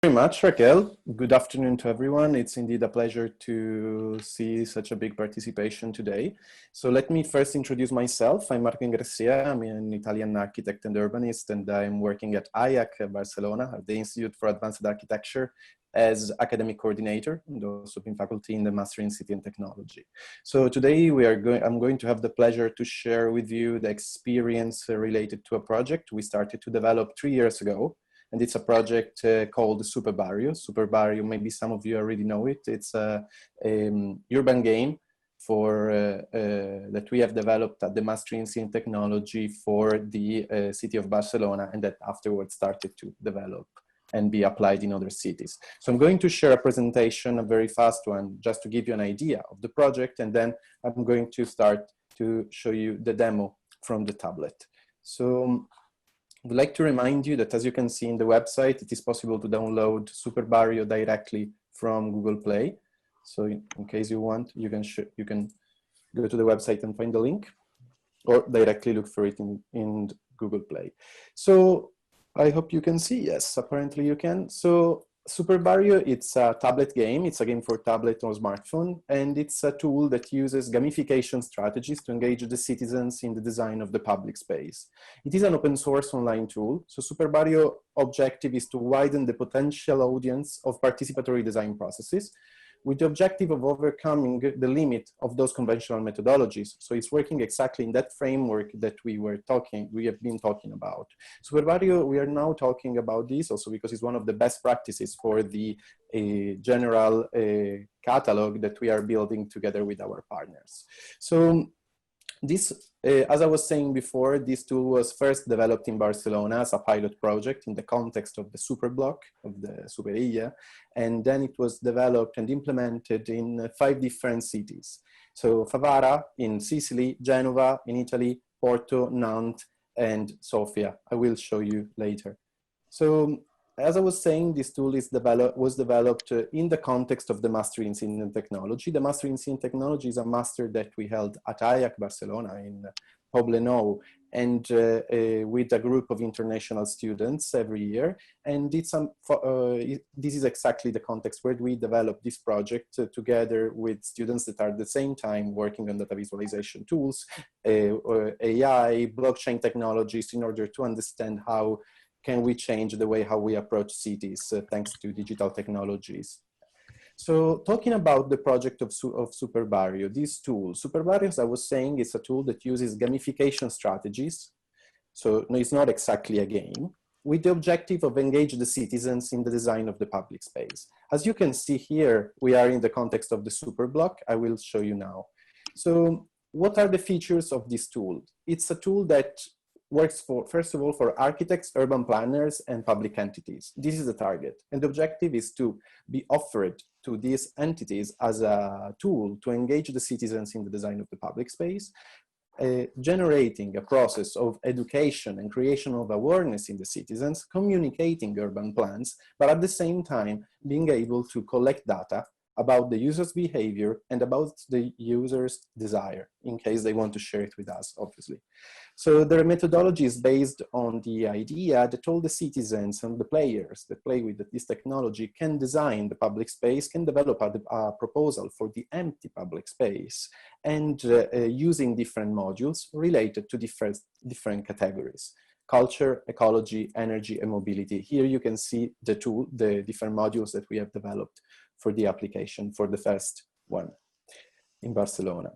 Very much, Raquel. Good afternoon to everyone. It's indeed a pleasure to see such a big participation today. So let me first introduce myself. I'm Marco Ingrassia. I'm an Italian architect and urbanist, and I'm working at IAAC Barcelona, at the Institute for Advanced Architecture, as academic coordinator, and also in faculty in the Master in City and Technology. So today I'm going to have the pleasure to share with you the experience related to a project we started to develop 3 years ago. And it's a project called SuperBarrio. SuperBarrio, maybe some of you already know it. It's a urban game that we have developed at the Master in City and Technology for the city of Barcelona, and that afterwards started to develop and be applied in other cities. So I'm going to share a presentation, a very fast one, just to give you an idea of the project, and then I'm going to start to show you the demo from the tablet. So I would like to remind you that, as you can see in the website, it is possible to download SuperBarrio directly from Google Play. So in case you want, you can go to the website and find the link, or directly look for it in Google Play. So I hope you can see. Yes, apparently you can. So SuperBarrio, it's a tablet game. It's a game for tablet or smartphone, and it's a tool that uses gamification strategies to engage the citizens in the design of the public space. It is an open source online tool. So SuperBarrio objective is to widen the potential audience of participatory design processes, with the objective of overcoming the limit of those conventional methodologies. So it's working exactly in that framework that we have been talking about. SuperBarrio, we are now talking about this also because it's one of the best practices for the general catalog that we are building together with our partners. So this, as I was saying before, this tool was first developed in Barcelona as a pilot project in the context of the Superblock, of the Superilla, and then it was developed and implemented in 5 different cities. So Favara in Sicily, Genova in Italy, Porto, Nantes, and Sofia. I will show you later. So as I was saying, this tool was developed in the context of the Master in City and Technology. The Master in City and Technology is a master that we held at IAAC Barcelona in Poblenou, and with a group of international students every year. And this is exactly the context where we developed this project together with students that are at the same time working on data visualization tools, AI, blockchain technologies, in order to understand how can we change the way how we approach cities thanks to digital technologies. So talking about the project of SuperBarrio, this tool, SuperBarrio, as I was saying, is a tool that uses gamification strategies. So no, it's not exactly a game, with the objective of engage the citizens in the design of the public space. As you can see here, we are in the context of the Superblock. I will show you now. So what are the features of this tool? It's a tool that works for, first of all, for architects, urban planners, and public entities. This is the target. And the objective is to be offered to these entities as a tool to engage the citizens in the design of the public space, generating a process of education and creation of awareness in the citizens, communicating urban plans, but at the same time, being able to collect data about the user's behavior and about the user's desire, in case they want to share it with us, obviously. So their methodology is based on the idea that all the citizens and the players that play with this technology can design the public space, can develop a proposal for the empty public space, and using different modules related to different categories: culture, ecology, energy, and mobility. Here you can see the different modules that we have developed for the application for the first one in Barcelona.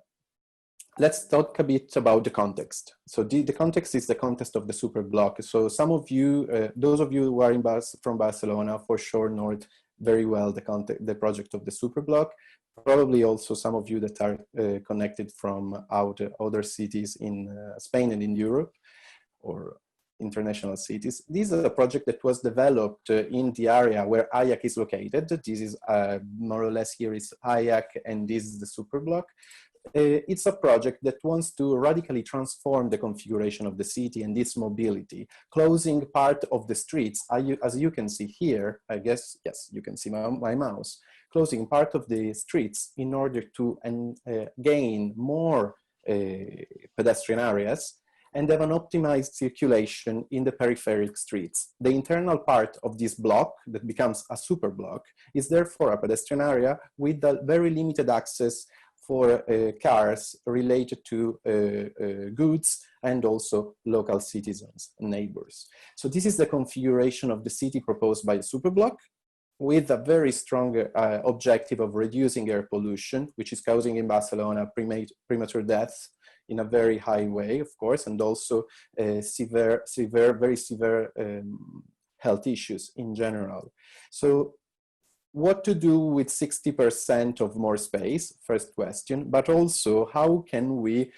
Let's talk a bit about the context. So the context is the context of the Superblock. So some of you, those of you who are from Barcelona, for sure know very well the project of the Superblock. Probably also some of you that are connected from other cities in Spain and in Europe, or international cities. This is a project that was developed in the area where IAAC is located. This is more or less here is IAAC, and this is the Superblock. It's a project that wants to radically transform the configuration of the city and its mobility, closing part of the streets, as you can see here, I guess, yes, you can see my mouse, closing part of the streets in order to gain more pedestrian areas, and have an optimized circulation in the peripheric streets. The internal part of this block that becomes a super block is therefore a pedestrian area with a very limited access for cars related to goods and also local citizens, neighbors. So this is the configuration of the city proposed by the superblock, with a very strong objective of reducing air pollution, which is causing in Barcelona premature deaths in a very high way, of course, and also very severe health issues in general. So what to do with 60% of more space, first question, but also how can we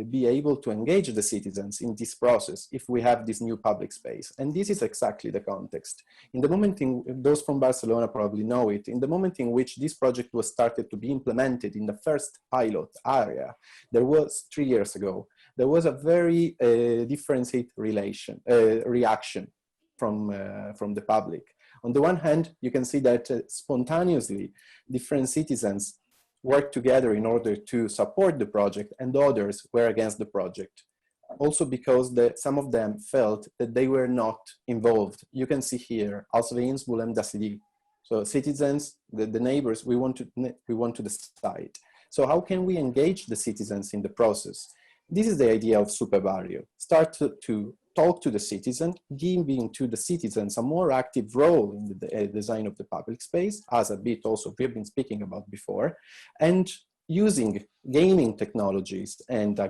be able to engage the citizens in this process if we have this new public space? And this is exactly the context. In the moment, those from Barcelona probably know it, in the moment in which this project was started to be implemented in the first pilot area, there was 3 years ago, there was a very differentiated reaction from the public. On the one hand, you can see that spontaneously different citizens worked together in order to support the project, and others were against the project. Also because some of them felt that they were not involved. You can see here, als veïns volem decidir. So citizens, the neighbors, we want to decide. So how can we engage the citizens in the process? This is the idea of SuperBarrio. Start to talk to the citizen, giving to the citizens a more active role in the design of the public space, as a bit also we've been speaking about before, and using gaming technologies and a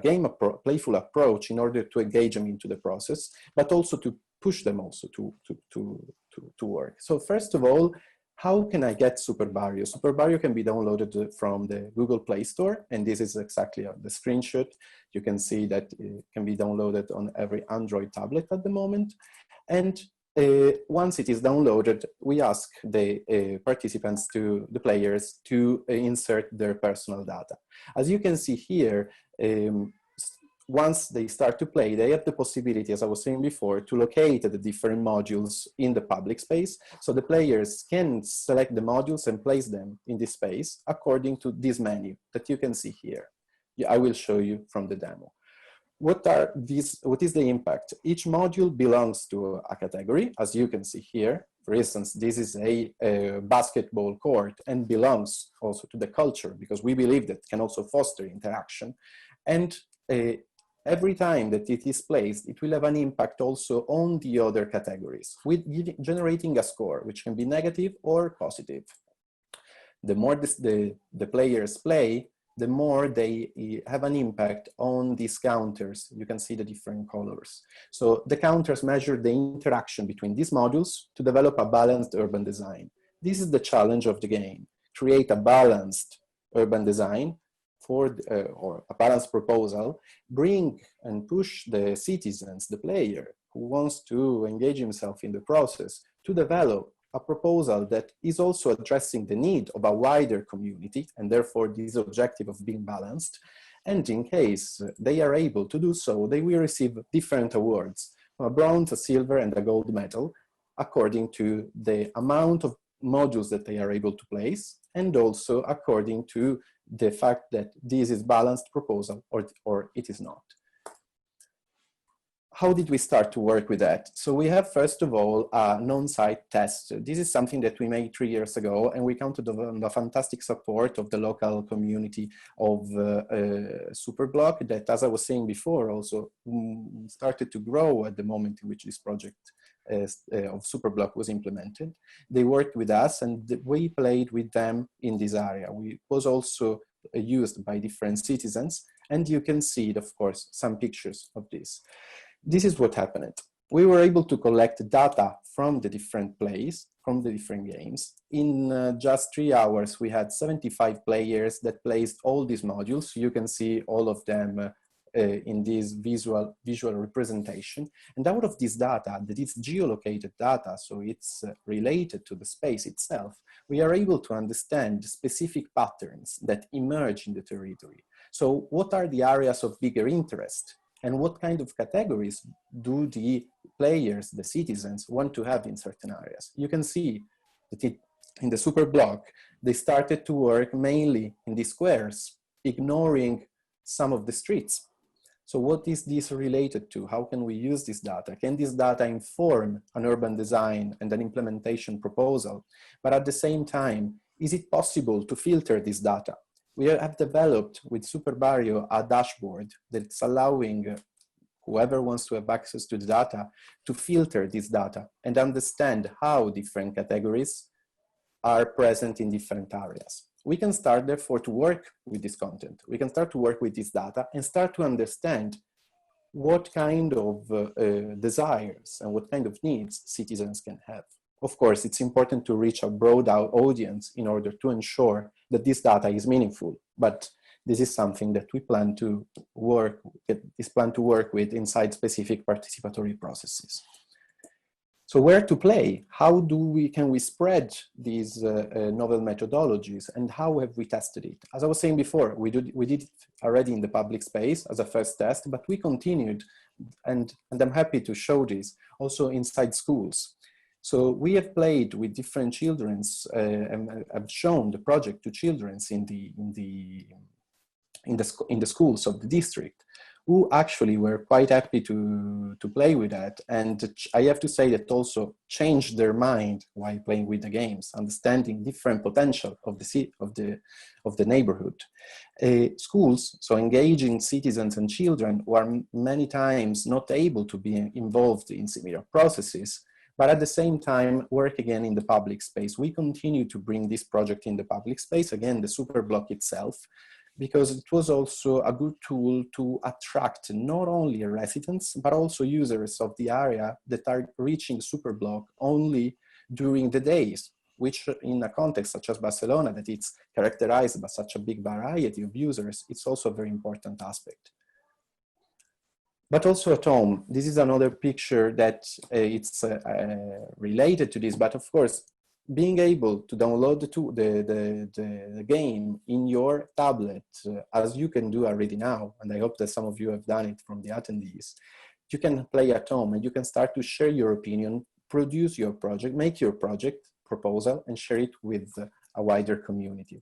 playful approach in order to engage them into the process, but also to push them also to work. So first of all, how can I get SuperBarrio? SuperBarrio can be downloaded from the Google Play Store, and this is exactly the screenshot. You can see that it can be downloaded on every Android tablet at the moment. And once it is downloaded, we ask the participants, the players, to insert their personal data. As you can see here, once they start to play, they have the possibility, as I was saying before, to locate the different modules in the public space. So the players can select the modules and place them in this space according to this menu that you can see here. I will show you from the demo. What is the impact? Each module belongs to a category, as you can see here. For instance, this is a basketball court and belongs also to the culture, because we believe that can also foster interaction. And every time that it is placed, it will have an impact also on the other categories, with generating a score, which can be negative or positive. The more the players play, the more they have an impact on these counters. You can see the different colors. So the counters measure the interaction between these modules to develop a balanced urban design. This is the challenge of the game: create a balanced urban design or a balanced proposal, bring and push the citizens, the player who wants to engage himself in the process, to develop a proposal that is also addressing the need of a wider community, and therefore this objective of being balanced. And in case they are able to do so, they will receive different awards, a bronze, a silver, and a gold medal, according to the amount of modules that they are able to place, and also according to the fact that this is balanced proposal or it is not. How did we start to work with that? So we have, first of all, an on-site test. This is something that we made 3 years ago, and we counted on the fantastic support of the local community of Superblock that, as I was saying before, also started to grow at the moment in which this project of Superblock was implemented. They worked with us, and we played with them in this area. It was also used by different citizens, and you can see, of course, some pictures of this. This is what happened. We were able to collect data from the different plays, from the different games. In just 3 hours, we had 75 players that placed all these modules. You can see all of them in this visual representation. And out of this data, that is geolocated data, so it's related to the space itself, we are able to understand specific patterns that emerge in the territory. So what are the areas of bigger interest? And what kind of categories do the players, the citizens, want to have in certain areas? You can see that in the Superblock, they started to work mainly in the squares, ignoring some of the streets. So what is this related to? How can we use this data? Can this data inform an urban design and an implementation proposal? But at the same time, is it possible to filter this data? We have developed with SuperBarrio a dashboard that's allowing whoever wants to have access to the data to filter this data and understand how different categories are present in different areas. We can start, therefore, to work with this content. We can start to work with this data and start to understand what kind of desires and what kind of needs citizens can have. Of course, it's important to reach a broad audience in order to ensure that this data is meaningful, but this is something that we plan to work with inside specific participatory processes. So where to play? How can we spread these novel methodologies, and how have we tested it? As I was saying before, we did it already in the public space as a first test, but we continued, and I'm happy to show this also inside schools. So we have played with different children's and have shown the project to children's in the schools of the district, who actually were quite happy to play with that. And I have to say that also changed their mind while playing with the games, understanding different potential of the neighborhood. Schools, so engaging citizens and children who are many times not able to be involved in similar processes, but at the same time work again in the public space. We continue to bring this project in the public space, again, the super block itself, because it was also a good tool to attract not only residents, but also users of the area that are reaching Superblock only during the days, which in a context such as Barcelona, that it's characterized by such a big variety of users, it's also a very important aspect. But also at home, this is another picture that it's related to this, but of course, being able to download the game in your tablet, as you can do already now, and I hope that some of you have done it from the attendees, you can play at home and you can start to share your opinion, produce your project, make your project proposal, and share it with a wider community.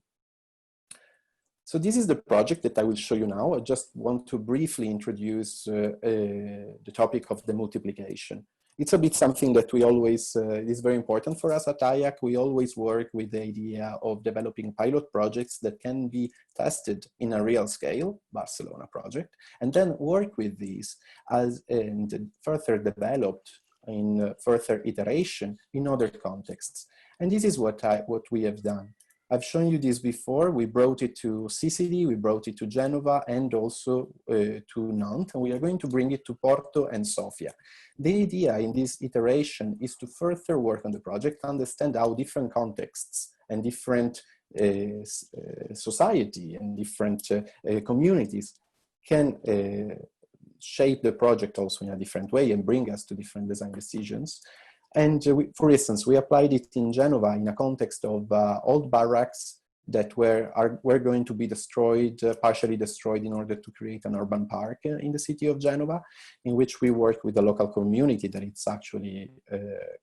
So this is the project that I will show you now. I just want to briefly introduce the topic of the multiplication. It's a bit something that we always, is very important for us at IAAC. We always work with the idea of developing pilot projects that can be tested in a real scale, Barcelona project, and then work with these and further developed in further iteration in other contexts. And this is what we have done. I've shown you this before. We brought it to Sicily, we brought it to Genova, and also to Nantes, and we are going to bring it to Porto and Sofia. The idea in this iteration is to further work on the project, understand how different contexts and different society and different communities can shape the project also in a different way and bring us to different design decisions. And for instance, we applied it in Genova in a context of old barracks that were going to be destroyed, partially destroyed, in order to create an urban park in the city of Genova, in which we work with the local community that it's actually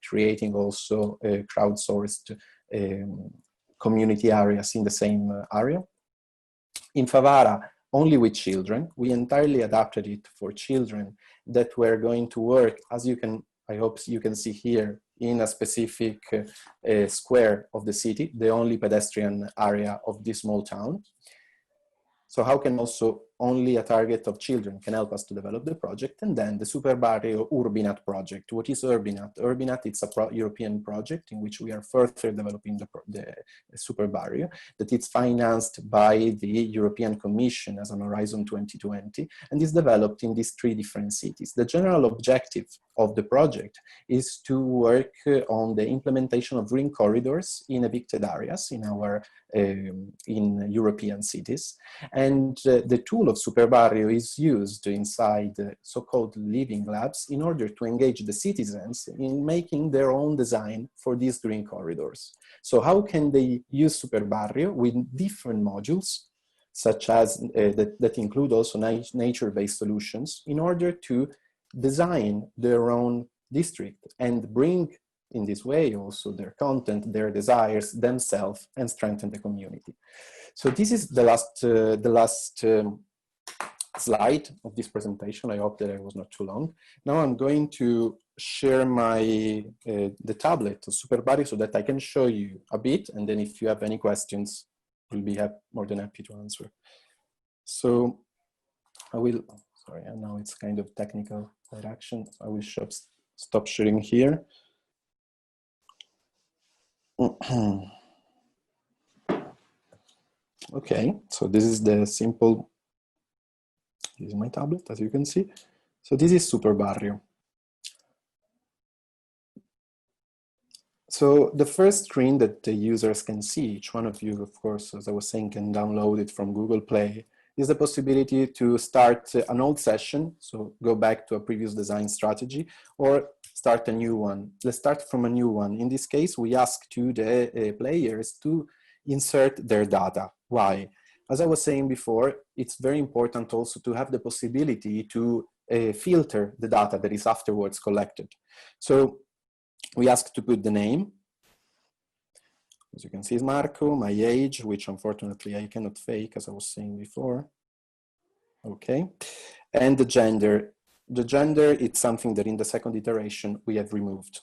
creating also crowdsourced community areas in the same area. In Favara, only with children, we entirely adapted it for children that were going to work, as I hope you can see here, in a specific square of the city, the only pedestrian area of this small town. So how can also only a target of children can help us to develop the project? And then the SuperBarrio Urbinat project. What is Urbinat? Urbinat, it's a European project in which we are further developing the SuperBarrio, that it's financed by the European Commission as an Horizon 2020, and is developed in these 3 different cities. The general objective of the project is to work on the implementation of green corridors in evicted areas in European cities. And the tool of SuperBarrio is used inside so-called living labs in order to engage the citizens in making their own design for these green corridors. So how can they use SuperBarrio with different modules, such as that include also nature-based solutions, in order to design their own district and bring in this way also their content, their desires, themselves, and strengthen the community. So this is the last slide of this presentation. I hope that it was not too long. Now I'm going to share my the tablet of SuperBarrio so that I can show you a bit, and then if you have any questions, we'll be more than happy to answer. So I will, sorry, and now it's kind of technical direction. I will stop sharing here. Okay, so this is the simple, this is my tablet, as you can see. So this is SuperBarrio. So the first screen that the users can see, each one of you, of course, as I was saying, can download it from Google Play, is the possibility to start an old session, so go back to a previous design strategy, or start a new one. Let's start from a new one. In this case, we ask to the players to insert their data. Why? As I was saying before, it's very important also to have the possibility to filter the data that is afterwards collected. So we ask to put the name. As you can see, is Marco, my age, which unfortunately I cannot fake, as I was saying before. Okay, and the gender. The gender, it's something that in the second iteration we have removed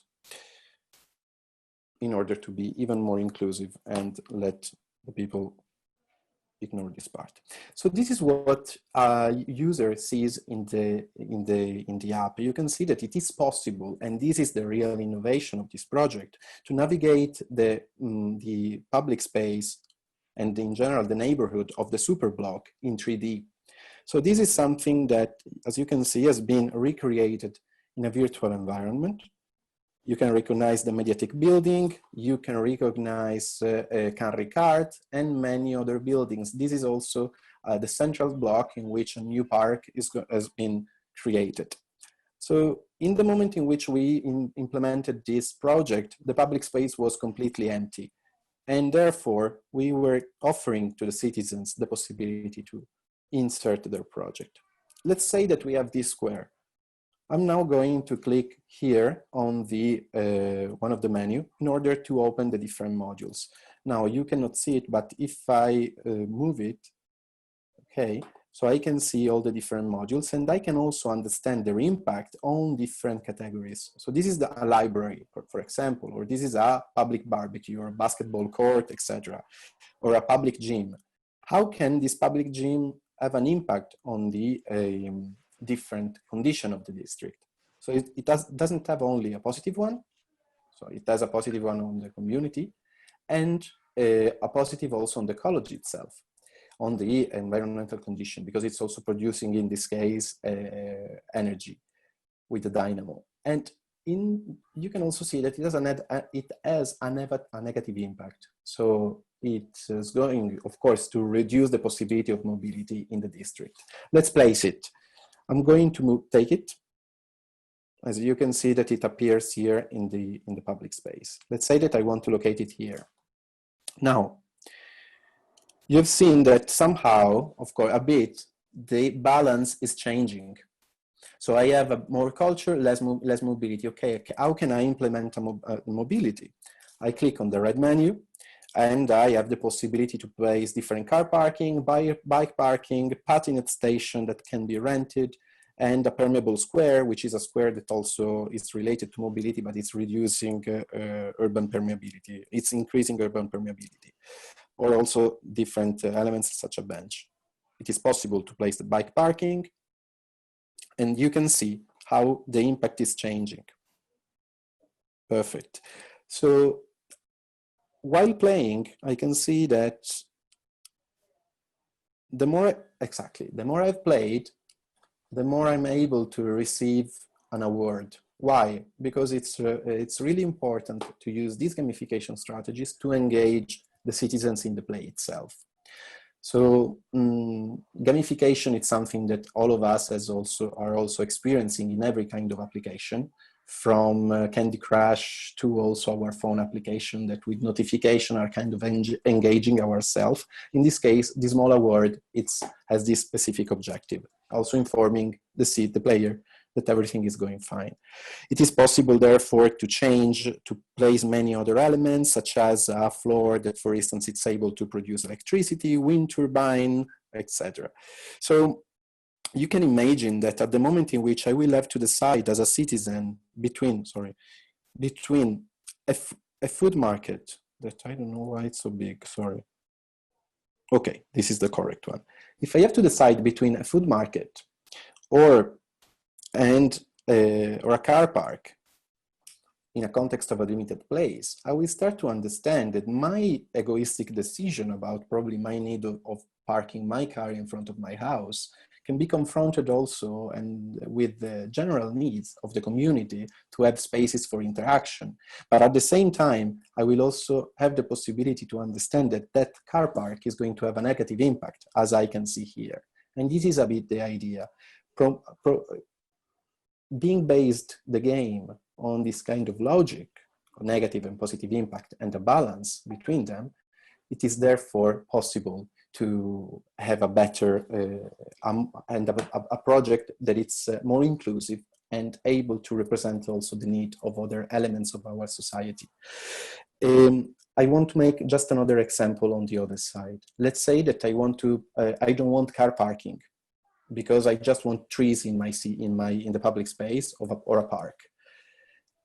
in order to be even more inclusive and let the people ignore this part. So this is what a user sees in the app. You can see that it is possible, and this is the real innovation of this project, to navigate the public space and in general the neighborhood of the superblock in 3D. So this is something that, as you can see, has been recreated in a virtual environment. You can recognize the Mediatek building, you can recognize Can Ricard and many other buildings. This is also the central block in which a new park has been created. So in the moment in which we implemented this project, the public space was completely empty. And therefore, we were offering to the citizens the possibility to insert their project. Let's say that we have this square. I'm now going to click here on the one of the menu in order to open the different modules. Now you cannot see it, but if I move it, okay, so I can see all the different modules, and I can also understand their impact on different categories. So this is a library, for example, or this is a public barbecue or a basketball court, etc., or a public gym. How can this public gym have an impact on the different condition of the district? So it doesn't have only a positive one. So it has a positive one on the community and a positive also on the ecology itself, on the environmental condition, because it's also producing, in this case, energy with the dynamo. And you can also see that it has a negative impact. So it is going, of course, to reduce the possibility of mobility in the district. Let's place it. I'm going to take it. As you can see that it appears here in the public space. Let's say that I want to locate it here. Now, you've seen that somehow, of course, a bit, the balance is changing. So I have more culture, less mobility. Okay, how can I implement mobility? I click on the red menu, and I have the possibility to place different car parking, bike parking, patinette station that can be rented, and a permeable square, which is a square that also is related to mobility, but it's reducing urban permeability. It's increasing urban permeability. Or also different elements such a bench. It is possible to place the bike parking, and you can see how the impact is changing. Perfect. So while playing, I can see that the more I've played, the more I'm able to receive an award. Why? Because it's really important to use these gamification strategies to engage the citizens in the play itself. So gamification is something that all of us are also experiencing in every kind of application, from Candy Crush to also our phone application that with notification are kind of engaging ourselves. In this case, the small award has this specific objective, also informing the player that everything is going fine. It is possible, therefore, to place many other elements, such as a floor that, for instance, it's able to produce electricity, wind turbine, etc. So you can imagine that at the moment in which I will have to decide as a citizen between a food market that I don't know why it's so big, sorry. Okay, this is the correct one. If I have to decide between a food market or a car park in a context of a limited place, I will start to understand that my egoistic decision about probably my need of parking my car in front of my house can be confronted also and with the general needs of the community to have spaces for interaction. But at the same time, I will also have the possibility to understand that that car park is going to have a negative impact, as I can see here. And this is a bit the idea. Being based the game on this kind of logic, negative and positive impact, and a balance between them, it is therefore possible to have a better and a project that is more inclusive and able to represent also the need of other elements of our society. I want to make just another example on the other side. Let's say that I don't want car parking because I just want trees in the public space or a park.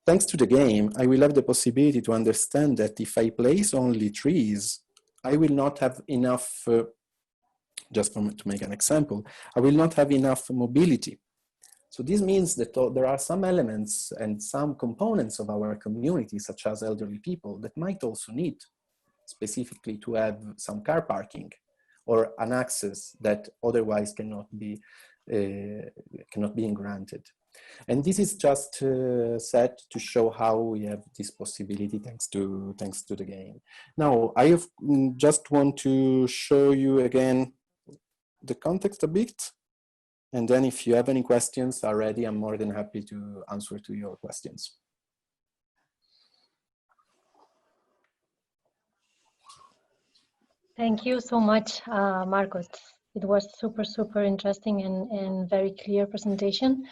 Thanks to the game, I will have the possibility to understand that if I place only trees, I will not have enough, to make an example, I will not have enough mobility. So this means that there are some elements and some components of our community, such as elderly people, that might also need specifically to have some car parking or an access that otherwise cannot be granted. And this is just set to show how we have this possibility thanks to the game. Now, I just want to show you again the context a bit. And then if you have any questions already, I'm more than happy to answer to your questions. Thank you so much, Marcos. It was super interesting and very clear presentation.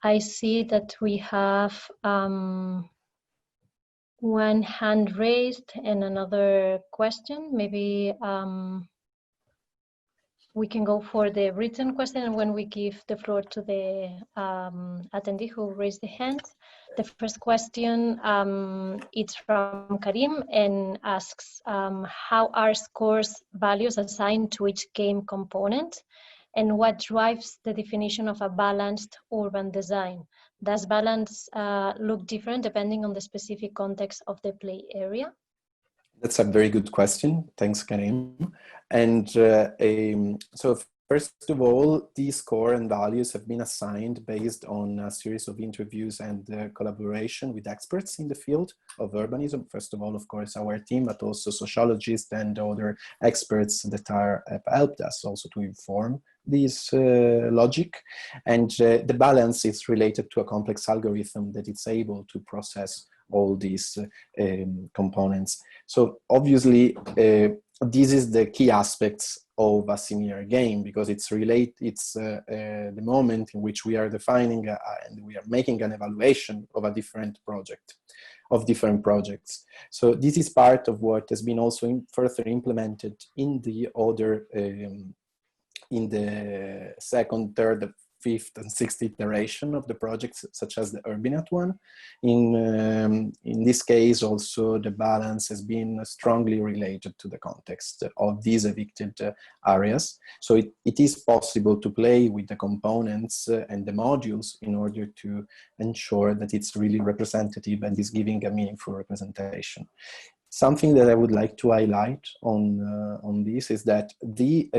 I see that we have one hand raised and another question. Maybe we can go for the written question, and when we give the floor to the attendee who raised the hand. The first question it's from Karim and asks, how are scores values assigned to each game component? And what drives the definition of a balanced urban design? Does balance look different depending on the specific context of the play area? That's a very good question. Thanks, Karim. And so first of all, these score and values have been assigned based on a series of interviews and collaboration with experts in the field of urbanism. First of all, of course, our team, but also sociologists and other experts that have helped us also to inform this logic. And the balance is related to a complex algorithm that is able to process all these components. So obviously, this is the key aspects of a similar game, because it's the moment in which we are defining and we are making an evaluation of a different project, of different projects. So this is part of what has been also further implemented in the other, in the second, third, fifth and sixth iteration of the projects, such as the Urbinet one. In this case, also the balance has been strongly related to the context of these evicted areas. So it is possible to play with the components and the modules in order to ensure that it's really representative and is giving a meaningful representation. Something that I would like to highlight on this is that the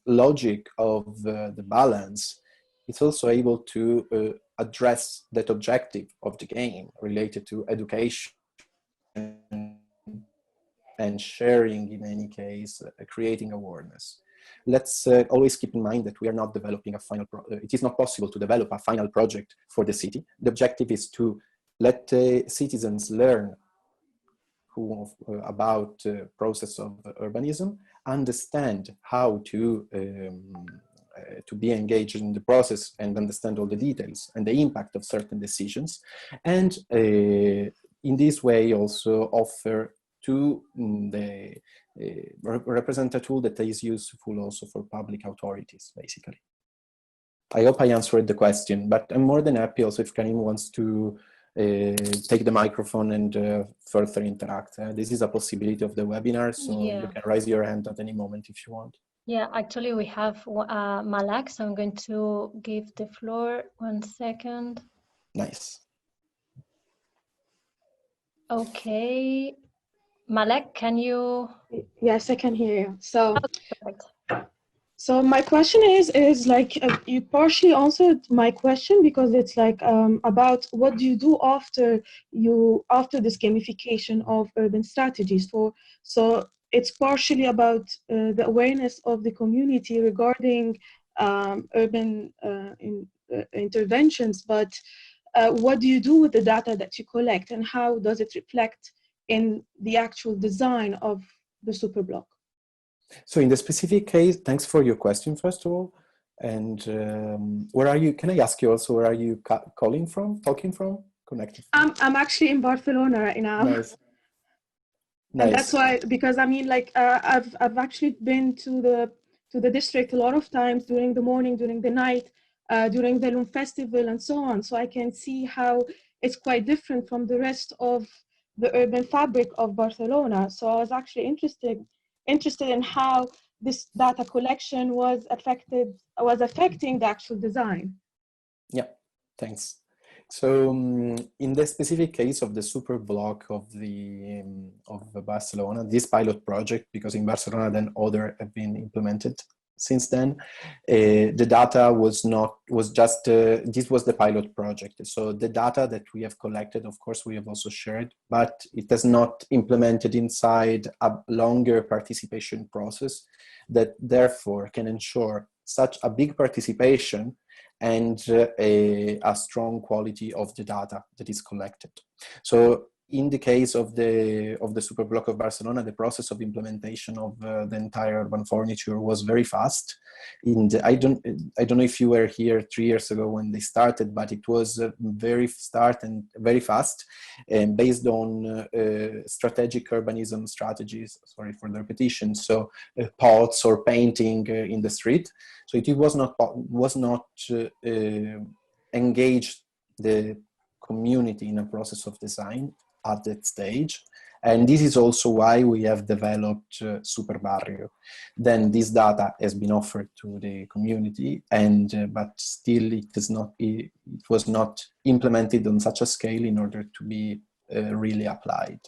logic of the balance, it's also able to address that objective of the game related to education and sharing, in any case, creating awareness. Let's always keep in mind that we are not developing a final it is not possible to develop a final project for the city. The objective is to let citizens learn about the process of urbanism, understand how to be engaged in the process and understand all the details and the impact of certain decisions. And in this way also offer to represent a tool that is useful also for public authorities, basically. I hope I answered the question, but I'm more than happy also if Karim wants to take the microphone and further interact. This is a possibility of the webinar, so you can raise your hand at any moment if you want. Yeah, actually we have Malak, so I'm going to give the floor 1 second. Nice. Okay. Malak, can you? Yes, I can hear you. So, Perfect. so my question is like you partially answered my question because it's like about what do you do after this gamification of urban strategies. So it's partially about the awareness of the community regarding urban interventions, but what do you do with the data that you collect and how does it reflect in the actual design of the superblock? So in the specific case, thanks for your question, first of all. And where are you? Can I ask you also, where are you talking from, connected from? I'm actually in Barcelona right now. Nice. And that's why, because I mean, like I've actually been to the district a lot of times during the morning, during the night, during the Loom Festival and so on. So I can see how it's quite different from the rest of the urban fabric of Barcelona. So I was actually interested in how this data collection was affecting the actual design. Yeah, thanks. So in the specific case of the super block of Barcelona, this pilot project, because in Barcelona then other have been implemented since then, the data was just this was the pilot project. So the data that we have collected, of course, we have also shared, but it has not implemented inside a longer participation process that therefore can ensure such a big participation and a strong quality of the data that is collected. So in the case of the Superblock of Barcelona, the process of implementation of the entire urban furniture was very fast. I don't know if you were here 3 years ago when they started, but it was very fast, and based on strategic urbanism strategies. Sorry for the repetition. So pots or painting in the street. So it was not engaged the community in a process of design at that stage. And this is also why we have developed SuperBarrio. Then this data has been offered to the community, but still it was not implemented on such a scale in order to be really applied.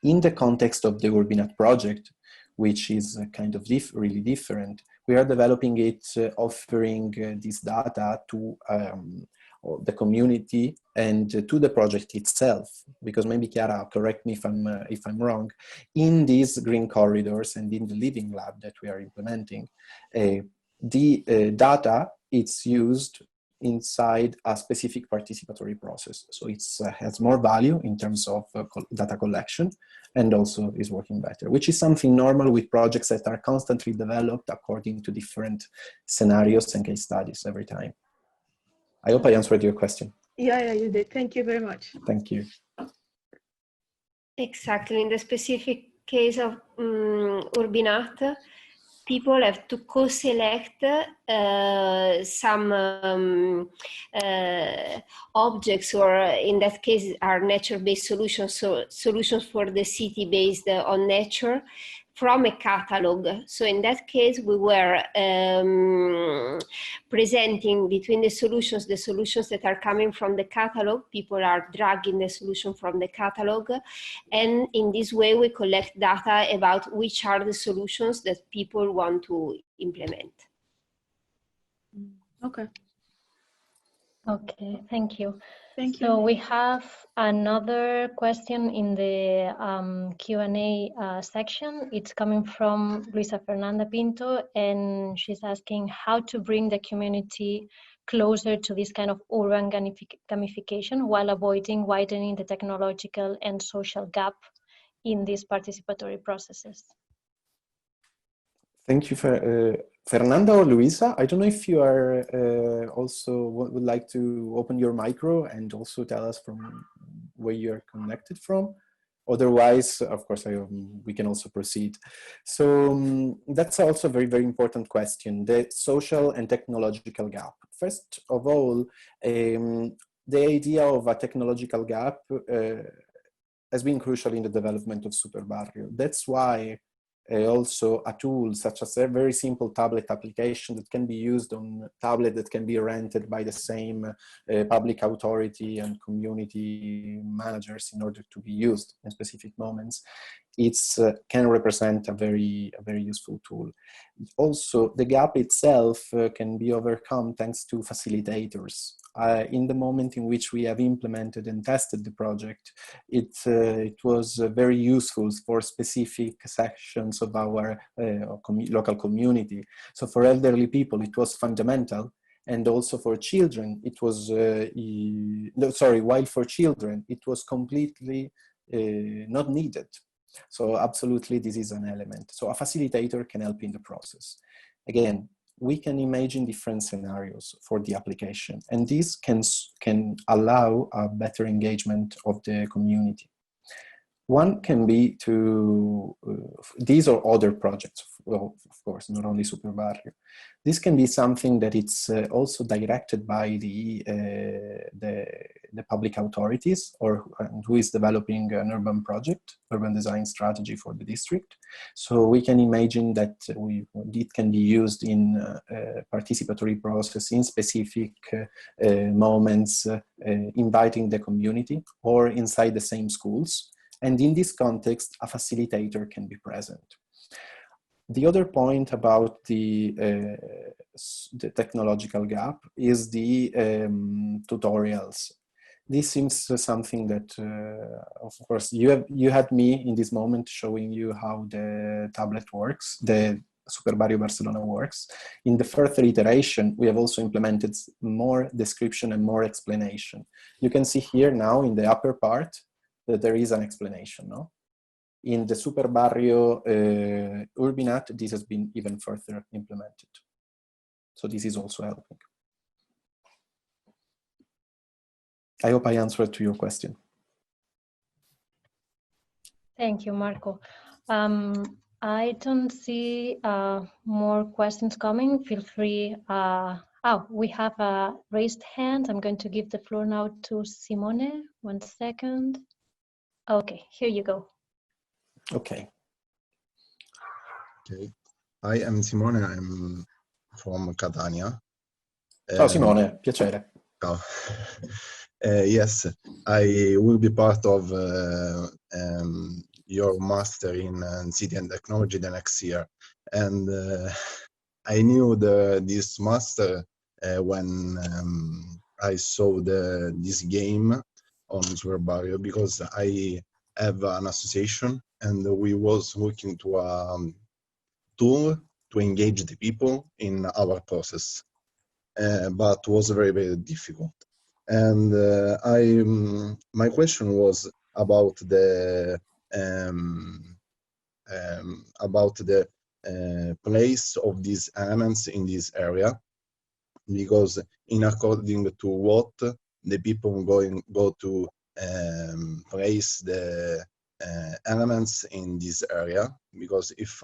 In the context of the Urbinat project, which is kind of really different, we are developing it, offering this data to the community and to the project itself, because maybe Chiara, correct me if I'm wrong, in these green corridors and in the living lab that we are implementing, the data it's used inside a specific participatory process. So it has more value in terms of data collection and also is working better, which is something normal with projects that are constantly developed according to different scenarios and case studies every time. I hope I answered your question. Yeah, you did. Thank you very much. Thank you. Exactly. In the specific case of Urbinat, people have to co-select some objects, or in that case are nature-based solutions, so solutions for the city based on nature, from a catalog. So in that case, we were presenting between the solutions that are coming from the catalog. People are dragging the solution from the catalog. And in this way, we collect data about which are the solutions that people want to implement. Okay. Okay, thank you. Thank you. So we have another question in the Q&A section. It's coming from Luisa Fernanda Pinto, and she's asking how to bring the community closer to this kind of urban gamification while avoiding widening the technological and social gap in these participatory processes. Thank you, Fernanda or Luisa. I don't know if you are also would like to open your micro and also tell us from where you're connected from. Otherwise, of course, we can also proceed. So that's also a very, very important question, the social and technological gap. First of all, the idea of a technological gap has been crucial in the development of SuperBarrio. That's why also a tool such as a very simple tablet application that can be used on tablet, that can be rented by the same public authority and community managers in order to be used in specific moments, it can represent a very useful tool. Also, the gap itself can be overcome thanks to facilitators. In the moment in which we have implemented and tested the project, it was very useful for specific sections of our local community. So for elderly people, it was fundamental. And also for children, it was, while for children, it was completely not needed. So absolutely, this is an element. So a facilitator can help in the process. Again, we can imagine different scenarios for the application, and this can allow a better engagement of the community. One can be to, these are other projects, well, of course, not only SuperBarrio. This can be something that it's also directed by the public authorities, or who is developing an urban project, urban design strategy for the district. So we can imagine that it can be used in participatory process in specific moments, inviting the community or inside the same schools. And in this context, a facilitator can be present. The other point about the technological gap is the tutorials. This seems something that, of course, you had me in this moment showing you how the tablet works, the SuperBarrio Barcelona works. In the further iteration, we have also implemented more description and more explanation. You can see here now in the upper part that there is an explanation, no? In the SuperBarrio Urbinat, this has been even further implemented. So this is also helping. I hope I answered to your question. Thank you, Marco. I don't see more questions coming. Feel free. We have a raised hand. I'm going to give the floor now to Simone. 1 second. Okay, here you go. Okay. Okay. I am Simone. I'm from Catania. Ciao Simone, piacere. Ciao. Yes, I will be part of your master in City and Technology the next year. And I knew this master when I saw this game on SuperBarrio, because I have an association and we was looking to a tool to engage the people in our process, but was very, very difficult. And my question was about the place of these elements in this area, because in according to what the people go to place the elements in this area, because if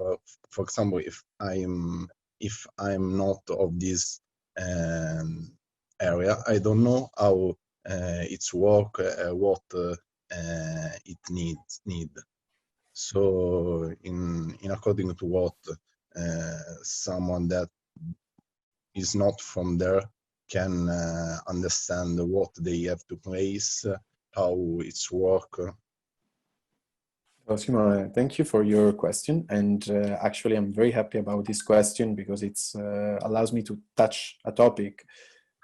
for example if I'm not of this area, I don't know how it's work, what it need. So in according to what someone that is not from there can understand what they have to place, how it's work. Well, Simone, thank you for your question. And actually, I'm very happy about this question because it allows me to touch a topic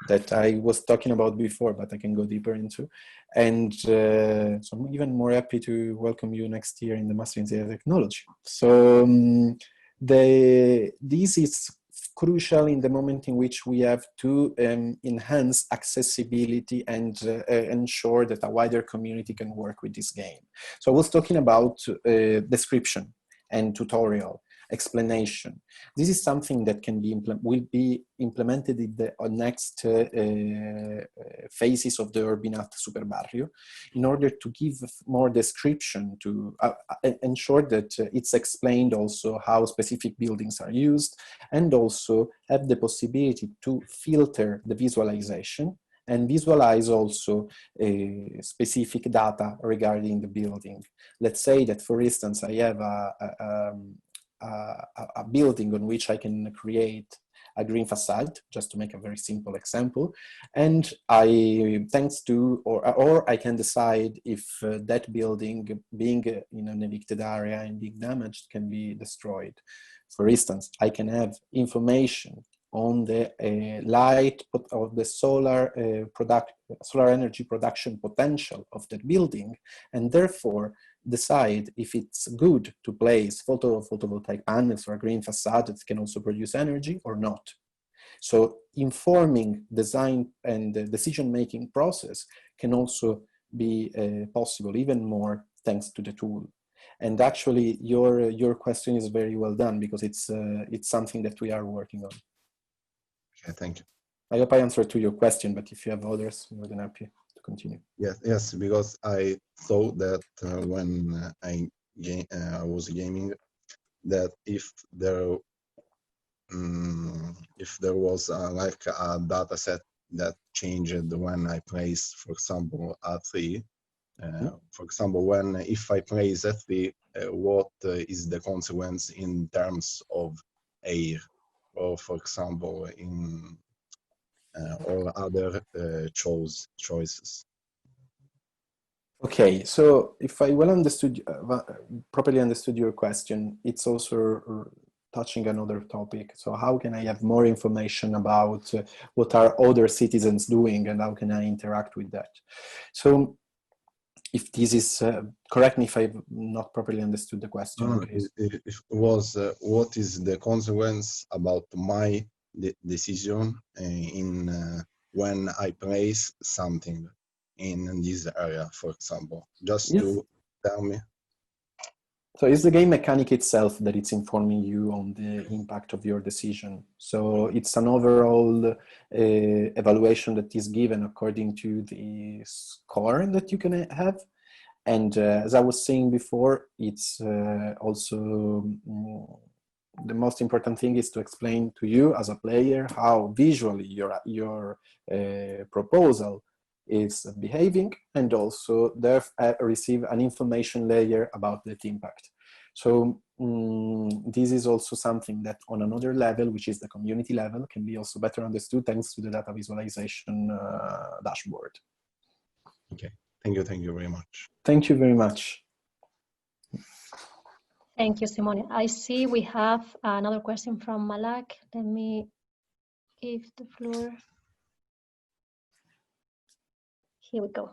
that I was talking about before, but I can go deeper into. And so I'm even more happy to welcome you next year in the Master in City Technology. So this is crucial in the moment in which we have to enhance accessibility and ensure that a wider community can work with this game. So I was talking about description and tutorial. explanation. This is something that can be will be implemented in the next phases of the Urbinat SuperBarrio, in order to give more description, to ensure that it's explained also how specific buildings are used, and also have the possibility to filter the visualization and visualize also specific data regarding the building. Let's say that, for instance, I have a building on which I can create a green facade, just to make a very simple example, and thanks to, or I can decide if that building, being in an evicted area and being damaged, can be destroyed. For instance, I can have information on the light of the solar energy production potential of that building, and therefore decide if it's good to place photovoltaic panels or a green facade that can also produce energy or not. So informing design and the decision-making process can also be possible even more thanks to the tool. And actually, your question is very well done, because it's something that we are working on. Okay, thank you. I hope I answered to your question, but if you have others, I'm more than happy to continue. Yes, because I thought that when I was gaming, that if there was like a data set that changed when I place, for example, A3, for example, if I place A3, what is the consequence in terms of air, or for example, in or other choices? Okay, so if I properly understood your question, it's also touching another topic. So how can I have more information about what are other citizens doing, and how can I interact with that? So if this is, correct me if I've not properly understood the question. No, it was what is the consequence about my decision when I place something in this area, for example, just to tell me. So it's the game mechanic itself that it's informing you on the impact of your decision. So it's an overall evaluation that is given according to the score that you can have. And as I was saying before, it's also the most important thing is to explain to you as a player how visually your proposal is behaving, and also receive an information layer about that impact. So this is also something that on another level, which is the community level, can be also better understood thanks to the data visualization dashboard. Okay, thank you very much. Thank you very much. Thank you, Simone. I see we have another question from Malak. Let me give the floor. Here we go.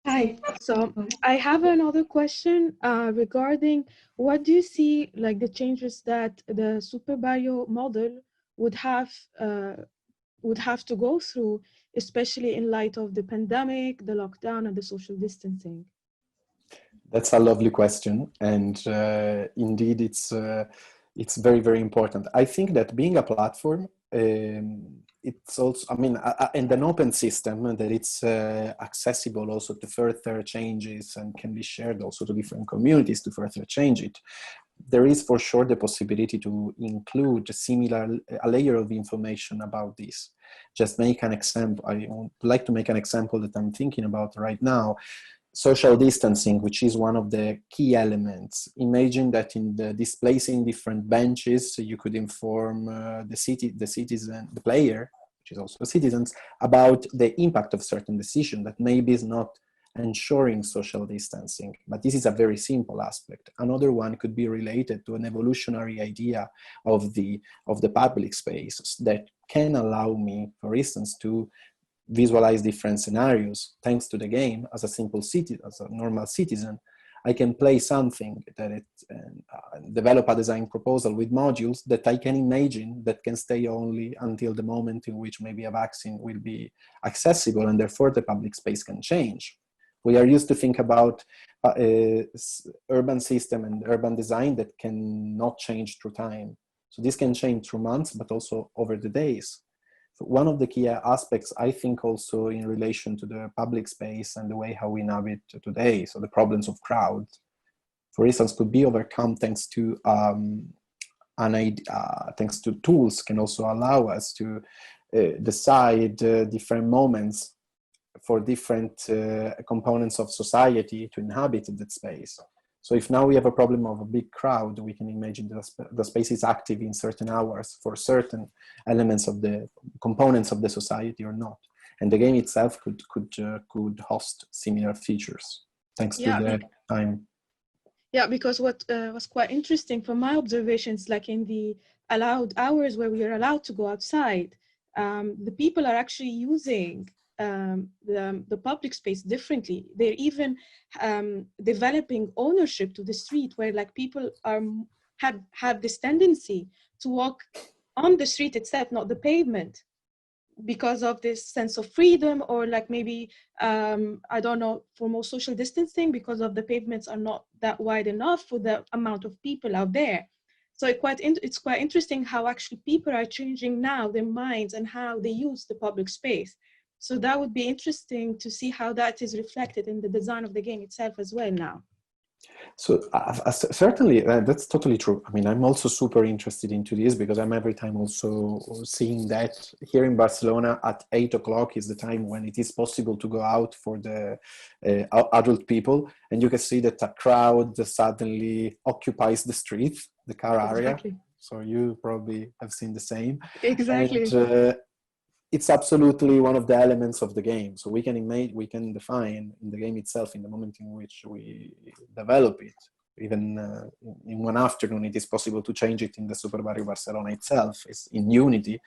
Hi, so I have another question regarding what do you see like the changes that the SuperBarrio model would have to go through, especially in light of the pandemic, the lockdown, and the social distancing? That's a lovely question, and indeed it's very, very important. I think that being a platform, it's also, I mean, and an open system that it's accessible also to further changes and can be shared also to different communities to further change it. There is for sure the possibility to include a layer of information about this. Just make an example. I would like to make an example that I'm thinking about right now. Social distancing, which is one of the key elements. Imagine that in displacing different benches, you could inform the player, which is also citizens, about the impact of certain decision that maybe is not ensuring social distancing. But this is a very simple aspect. Another one could be related to an evolutionary idea of the public spaces that can allow me, for instance, to visualize different scenarios. Thanks to the game, as a normal citizen, I can play something that develop a design proposal with modules that I can imagine that can stay only until the moment in which maybe a vaccine will be accessible, and therefore the public space can change. We are used to think about urban system and urban design that cannot change through time. So this can change through months, but also over the days. So one of the key aspects, I think, also in relation to the public space and the way how we navigate today, so the problems of crowd, for instance, could be overcome thanks to thanks to tools can also allow us to decide different moments for different components of society to inhabit that space. So if now we have a problem of a big crowd, we can imagine the space is active in certain hours for certain elements of the components of the society or not. And the game itself could host similar features thanks to the time. Yeah, because what was quite interesting from my observations, like in the allowed hours where we are allowed to go outside, the people are actually using the public space differently. They're even developing ownership to the street, where like people are have this tendency to walk on the street itself, not the pavement, because of this sense of freedom, or like maybe I don't know, for more social distancing, because of the pavements are not that wide enough for the amount of people out there. So it's quite interesting how actually people are changing now their minds and how they use the public space. So that would be interesting to see how that is reflected in the design of the game itself as well now. So certainly, that's totally true. I mean, I'm also super interested into this because I'm every time also seeing that here in Barcelona at 8 o'clock is the time when it is possible to go out for the adult people. And you can see that a crowd suddenly occupies the street, the car area. Exactly. So you probably have seen the same. Exactly. And, it's absolutely one of the elements of the game. So we can define in the game itself, in the moment in which we develop it, even in one afternoon, it is possible to change it in the SuperBarrio Barcelona itself, is in Unity,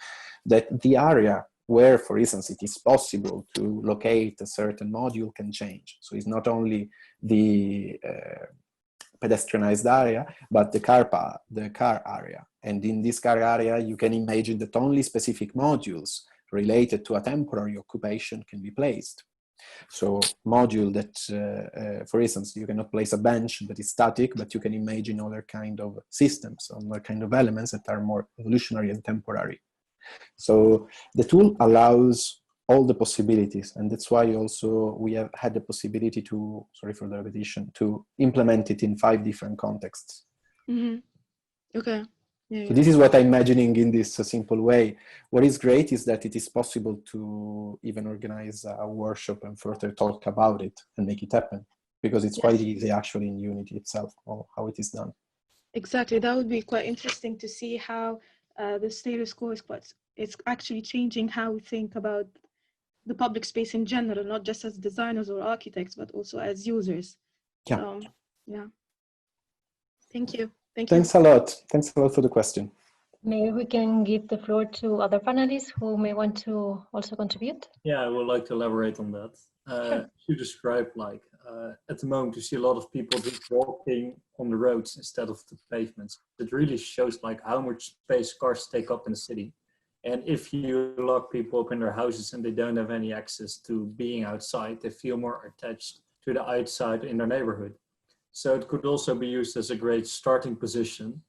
that the area where, for instance, it is possible to locate a certain module can change. So it's not only the pedestrianized area, but the car area. And in this car area, you can imagine that only specific modules related to a temporary occupation can be placed. So module that, for instance, you cannot place a bench that is static, but you can imagine other kind of systems, other kind of elements that are more evolutionary and temporary. So the tool allows all the possibilities, and that's why also we have had the possibility to, sorry for the repetition, to implement it in 5 different contexts. Mm-hmm. Okay. Yeah, so this is what I'm imagining in this simple way. What is great is that it is possible to even organize a workshop and further talk about it and make it happen, because it's quite easy actually in Unity itself, or how it is done. Exactly. That would be quite interesting to see how the status quo it's actually changing how we think about the public space in general, not just as designers or architects, but also as users. Yeah. So, yeah. Thank you. Thanks a lot. Thanks a lot for the question. Maybe we can give the floor to other panelists who may want to also contribute. Yeah, I would like to elaborate on that. Sure. You described at the moment you see a lot of people just walking on the roads instead of the pavements. It really shows how much space cars take up in the city. And if you lock people up in their houses and they don't have any access to being outside, they feel more attached to the outside in their neighborhood. So it could also be used as a great starting position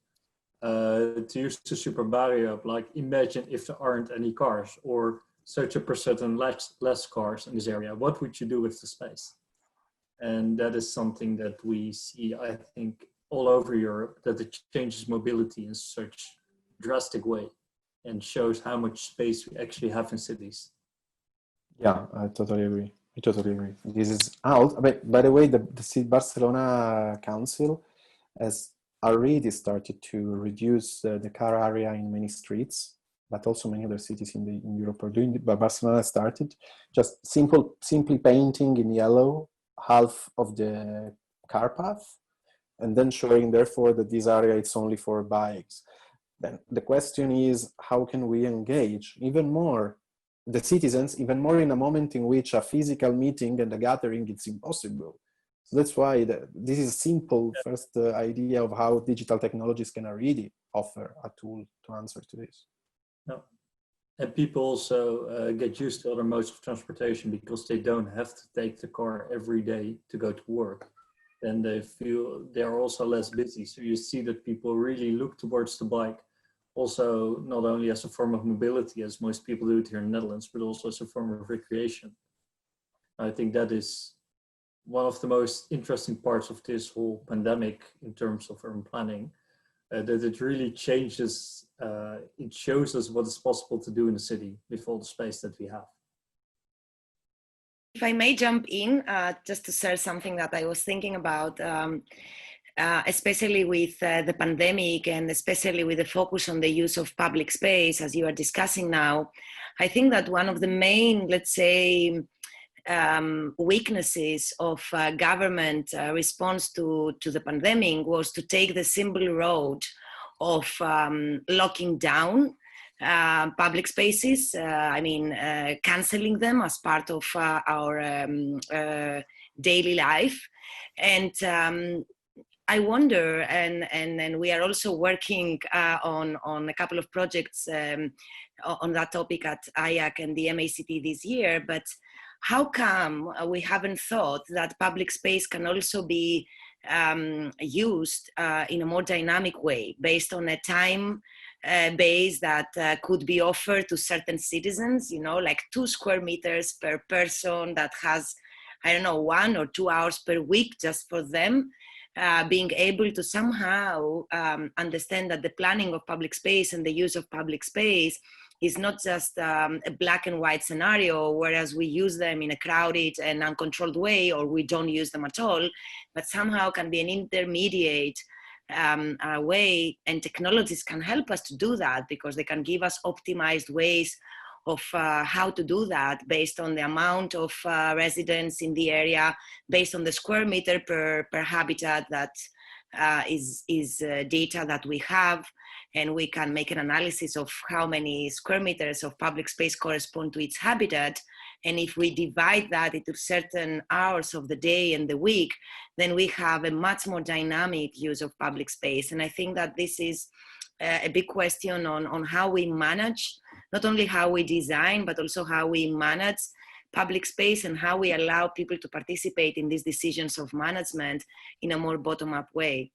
to use the SuperBarrio App. Imagine if there aren't any cars, or such a percent less cars in this area. What would you do with the space? And that is something that we see, I think, all over Europe, that it changes mobility in such drastic way and shows how much space we actually have in cities. Yeah, I totally agree. This is out. By the way, the Barcelona Council has already started to reduce the car area in many streets, but also many other cities in Europe are doing it. But Barcelona started just simply painting in yellow half of the car path, and then showing therefore that this area is only for bikes. Then the question is, how can we engage even more the citizens, even more in a moment in which a physical meeting and a gathering is impossible? So that's why this is a simple first idea of how digital technologies can really offer a tool to answer to this. Yeah. And people also get used to other modes of transportation because they don't have to take the car every day to go to work. then they feel they are also less busy. So you see that people really look towards the bike, also not only as a form of mobility, as most people do it here in the Netherlands, but also as a form of recreation. I think that is one of the most interesting parts of this whole pandemic in terms of urban planning, that it really changes, it shows us what is possible to do in the city with all the space that we have. If I may jump in, just to share something that I was thinking about, especially with the pandemic and especially with the focus on the use of public space, as you are discussing now, I think that one of the main, let's say, weaknesses of government response to the pandemic was to take the simple road of locking down public spaces, canceling them as part of our daily life. And I wonder, and we are also working on a couple of projects on that topic at IAAC and the MACT this year, but how come we haven't thought that public space can also be used in a more dynamic way, based on a time base that could be offered to certain citizens, you know, like 2 square meters per person that has, I don't know, 1 or 2 hours per week just for them, being able to somehow understand that the planning of public space and the use of public space is not just a black and white scenario, whereas we use them in a crowded and uncontrolled way, or we don't use them at all, but somehow can be an intermediate way, and technologies can help us to do that, because they can give us optimized ways of how to do that based on the amount of residents in the area, based on the square meter per habitat that is data that we have, and we can make an analysis of how many square meters of public space correspond to its habitat. And if we divide that into certain hours of the day and the week, then we have a much more dynamic use of public space. And I think that this is a big question on how we manage, not only how we design, but also how we manage public space and how we allow people to participate in these decisions of management in a more bottom-up way.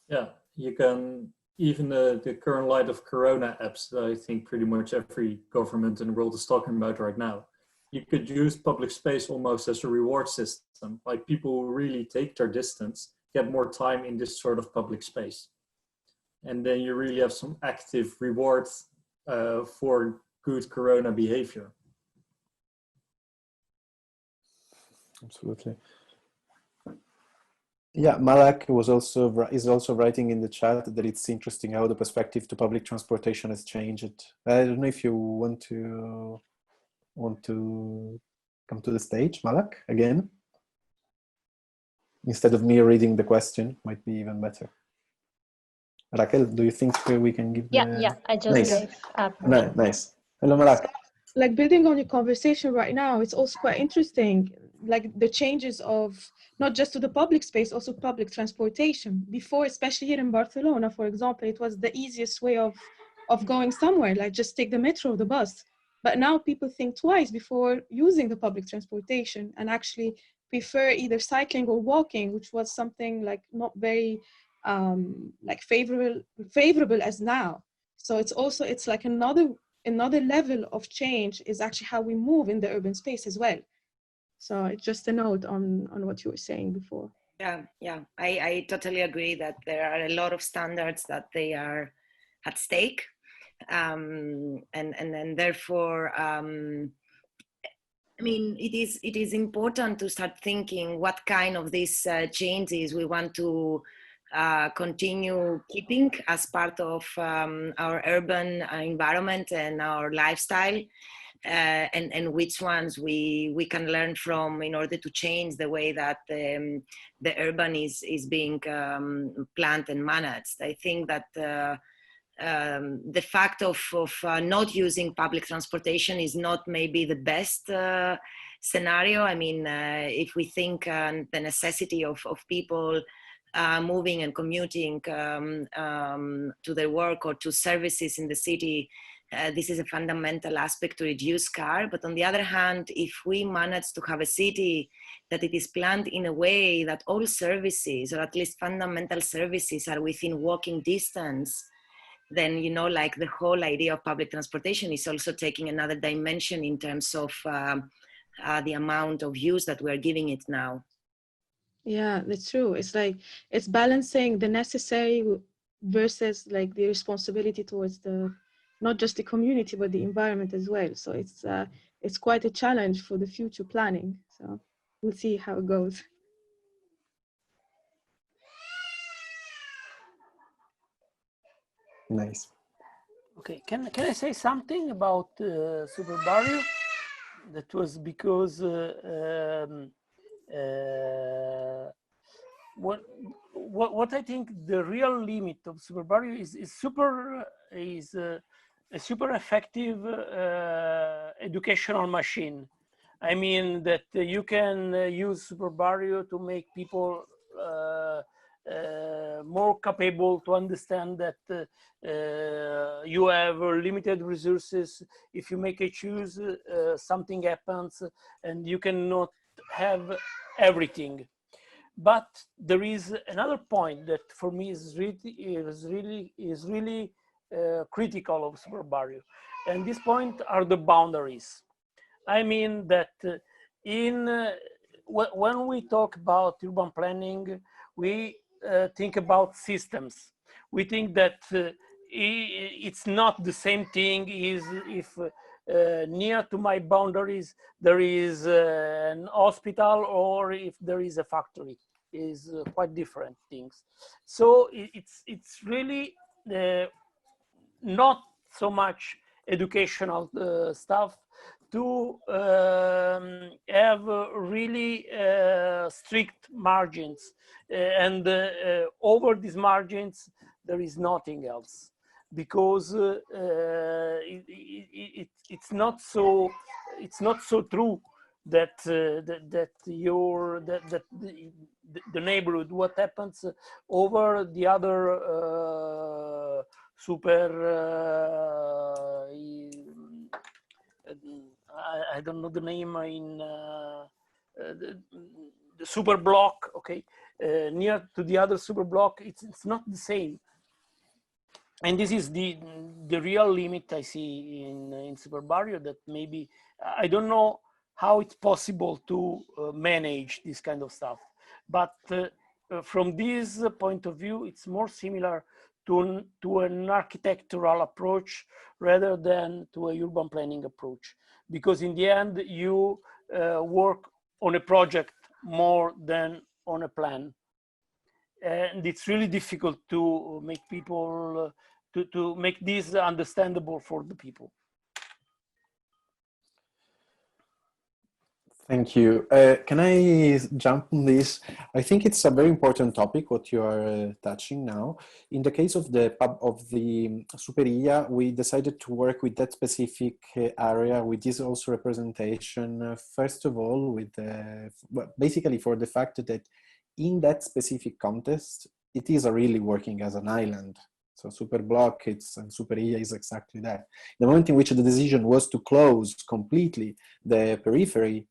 Yeah, you can, even the current light of Corona apps that I think pretty much every government in the world is talking about right now, you could use public space almost as a reward system. Like, people who really take their distance get more time in this sort of public space. And then you really have some active rewards for good Corona behavior. Absolutely. Yeah, Malak is also writing in the chat that it's interesting how the perspective to public transportation has changed. I don't know if you want to come to the stage, Malak, again. Instead of me reading the question, might be even better. Raquel, do you think we can give? Yeah, I just gave up. Nice. Hello, Malak. Like, building on your conversation right now, it's also quite interesting, like the changes of not just to the public space, also public transportation. Before, especially here in Barcelona, for example, it was the easiest way of going somewhere, like just take the metro, the bus. But now people think twice before using the public transportation and actually prefer either cycling or walking, which was something like not very like favorable as now. So it's like another level of change is actually how we move in the urban space as well. So it's just a note on what you were saying before. Yeah, I totally agree that there are a lot of standards that they are at stake, and therefore, I mean, it is important to start thinking what kind of these changes we want to continue keeping as part of our urban environment and our lifestyle, and which ones we can learn from in order to change the way that the urban is being planned and managed. I think that the fact of not using public transportation is not maybe the best scenario. I mean, if we think the necessity of people moving and commuting to their work or to services in the city this is a fundamental aspect to reduce car. But on the other hand, if we manage to have a city that it is planned in a way that all services, or at least fundamental services, are within walking distance, then, you know, like the whole idea of public transportation is also taking another dimension in terms of the amount of use that we're giving it now. Yeah, that's true. It's like, it's balancing the necessary versus like the responsibility towards the, not just the community, but the environment as well. So it's quite a challenge for the future planning. So we'll see how it goes. Nice. Okay, can I say something about SuperBarrio? That was because what I think the real limit of SuperBarrio is a super effective educational machine. I mean that you can use SuperBarrio to make people more capable to understand that you have limited resources. If you make a choose, something happens, and you cannot have everything. But there is another point that for me is really critical of SuperBarrio, and this point are the boundaries. I mean that when we talk about urban planning, we think about systems. We think that it's not the same thing is if near to my boundaries there is an hospital or if there is a factory. Is quite different things. So it's really not so much educational stuff to have really strict margins, and over these margins there is nothing else, because it's not so true that the neighborhood, what happens over the other I don't know the name in the super block, okay, near to the other super block, it's not the same. And this is the real limit I see in SuperBarrio, that maybe, I don't know how it's possible to manage this kind of stuff. But from this point of view, it's more similar to an architectural approach rather than to a urban planning approach. Because in the end, you work on a project more than on a plan. And it's really difficult to make people, to make this understandable for the people. Thank you. Can I jump on this? I think it's a very important topic what you are touching now. In the case of the SuperIA, we decided to work with that specific area with this also representation. First of all, with basically for the fact that in that specific context, it is really working as an island. So Superblock, and SuperIA is exactly that. The moment in which the decision was to close completely the peripheral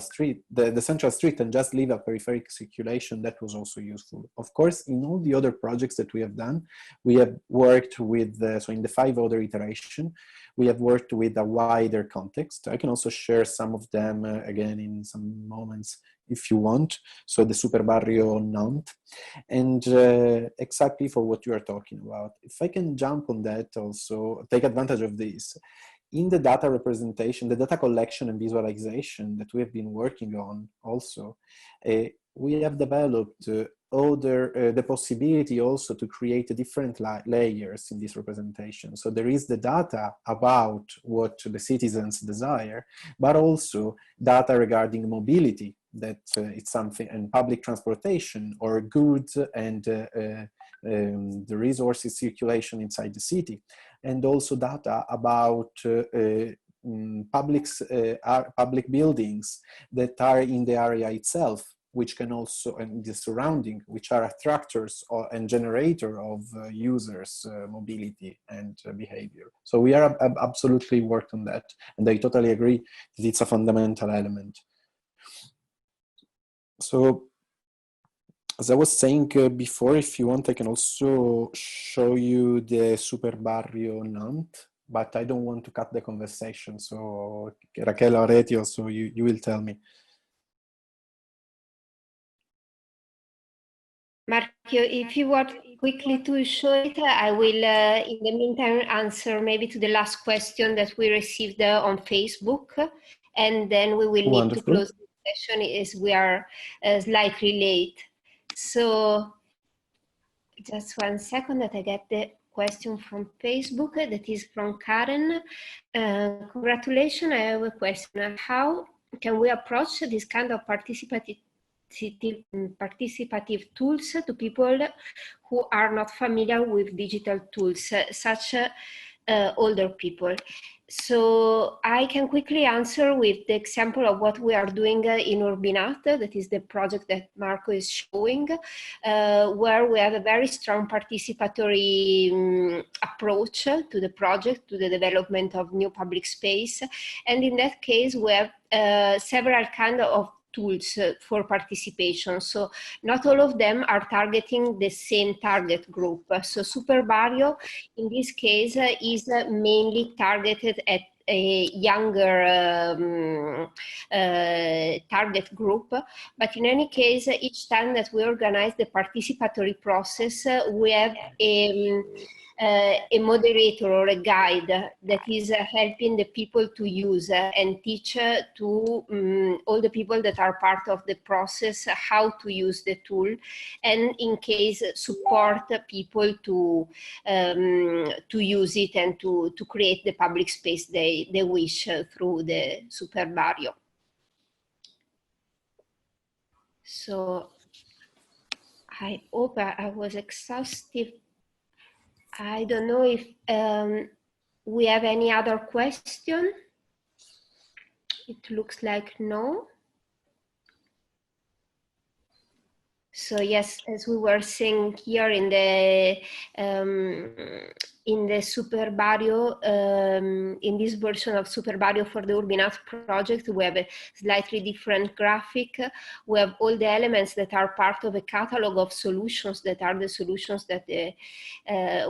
street, the central street, and just leave a peripheric circulation, that was also useful. Of course, in all the other projects that we have done, we have worked with, so in the 5 other iterations, we have worked with a wider context. I can also share some of them again in some moments if you want. So the SuperBarrio Nantes, and exactly for what you are talking about. If I can jump on that also, take advantage of this. In the data representation, the data collection and visualization that we have been working on also, we have developed the possibility also to create different layers in this representation. So there is the data about what the citizens desire, but also data regarding mobility, that it's something, and public transportation or goods and the resources circulation inside the city. And also data about public buildings that are in the area itself. which can also, and the surrounding, which are attractors and generator of users' mobility and behavior. So we are absolutely worked on that. And I totally agree that it's a fundamental element. So, as I was saying before, if you want, I can also show you the SuperBarrio Nantes, but I don't want to cut the conversation. So Raquel or Etio, so you will tell me. Marco, if you want quickly to show it, I will, in the meantime, answer maybe to the last question that we received on Facebook, and then we will need to close the session as we are slightly late. So just 1 second that I get the question from Facebook, that is from Karen. Congratulations, I have a question. How can we approach this kind of participative tools to people who are not familiar with digital tools, such older people? So I can quickly answer with the example of what we are doing in Urbinat, that is the project that Marco is showing, where we have a very strong participatory approach to the project, to the development of new public space. And in that case, we have several kinds of tools for participation. So not all of them are targeting the same target group. So SuperBarrio, in this case, is mainly targeted at a younger target group. But in any case, each time that we organize the participatory process, we have a moderator or a guide that is helping the people to use and teach to all the people that are part of the process how to use the tool, and in case support people to use it and to create the public space they wish through the SuperBarrio. So I hope I was exhaustive. I don't know if we have any other question. It looks like no. So yes, as we were saying here in the SuperBarrio, in this version of SuperBarrio for the Urbinat project, we have a slightly different graphic. We have all the elements that are part of a catalog of solutions that are the solutions that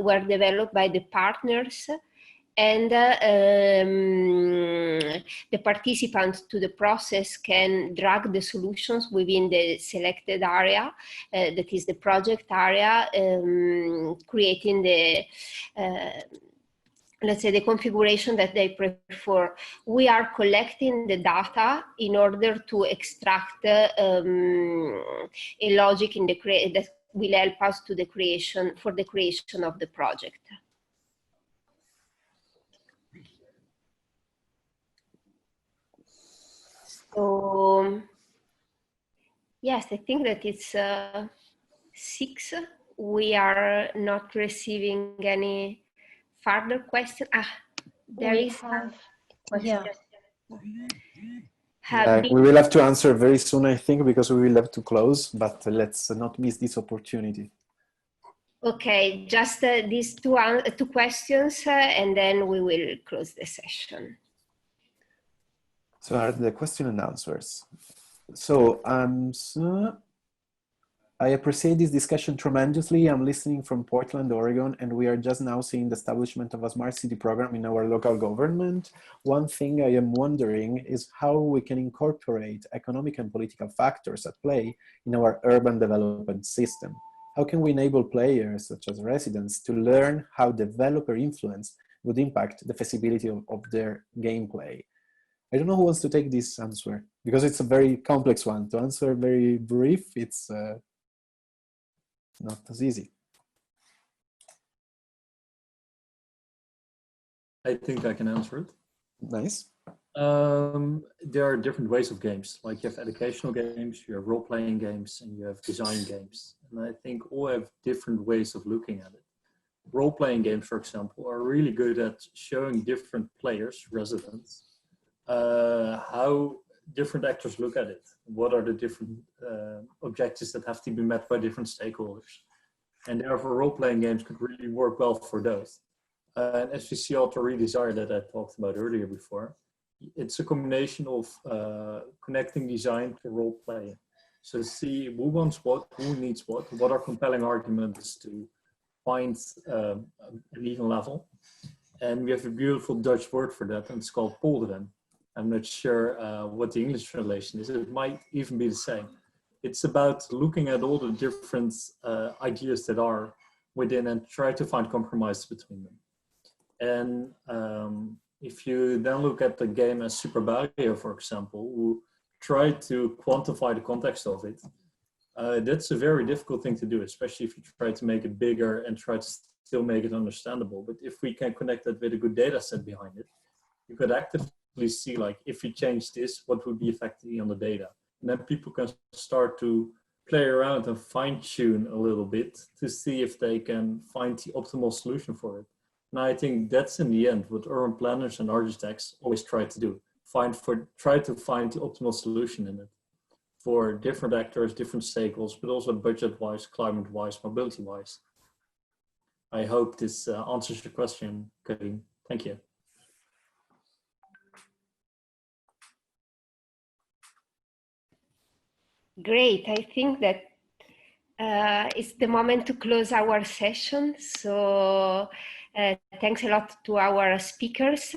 were developed by the partners. And the participants to the process can drag the solutions within the selected area, that is the project area, creating the, let's say, the configuration that they prefer. We are collecting the data in order to extract a logic in the that will help us to the creation, for the creation of the project. So, yes, I think that it's 6. We are not receiving any further questions. There is a question. Yeah. We will have to answer very soon, I think, because we will have to close, but let's not miss this opportunity. Okay, just these two questions, and then we will close the session. So are the question and answers. So I appreciate this discussion tremendously. I'm listening from Portland, Oregon, and we are just now seeing the establishment of a smart city program in our local government. One thing I am wondering is how we can incorporate economic and political factors at play in our urban development system. How can we enable players, such as residents, to learn how developer influence would impact the feasibility of their gameplay? I don't know who wants to take this answer, because it's a very complex one. To answer very brief, it's not as easy. I think I can answer it. Nice. There are different ways of games. Like you have educational games, you have role-playing games, and you have design games. And I think all have different ways of looking at it. Role-playing games, for example, are really good at showing different players, residents, how different actors look at it. What are the different objectives that have to be met by different stakeholders? And therefore, role-playing games could really work well for those. And as you see, auto redesign that I talked about earlier before, it's a combination of connecting design to role-playing. So see who wants what, who needs what are compelling arguments to find an even level. And we have a beautiful Dutch word for that, and it's called polderen. I'm not sure what the English translation is. It might even be the same. It's about looking at all the different ideas that are within and try to find compromise between them. And if you then look at the game as SuperBarrio, for example, who try to quantify the context of it, that's a very difficult thing to do, especially if you try to make it bigger and try to still make it understandable. But if we can connect that with a good data set behind it, you could actively see, like, if you change this, what would be effectively on the data? And then people can start to play around and fine tune a little bit to see if they can find the optimal solution for it. And I think that's in the end what urban planners and architects always try to do. Try to find the optimal solution in it for different actors, different stakeholders, but also budget-wise, climate-wise, mobility-wise. I hope this answers your question, Karim. Thank you. Great. I think that it's the moment to close our session. So thanks a lot to our speakers.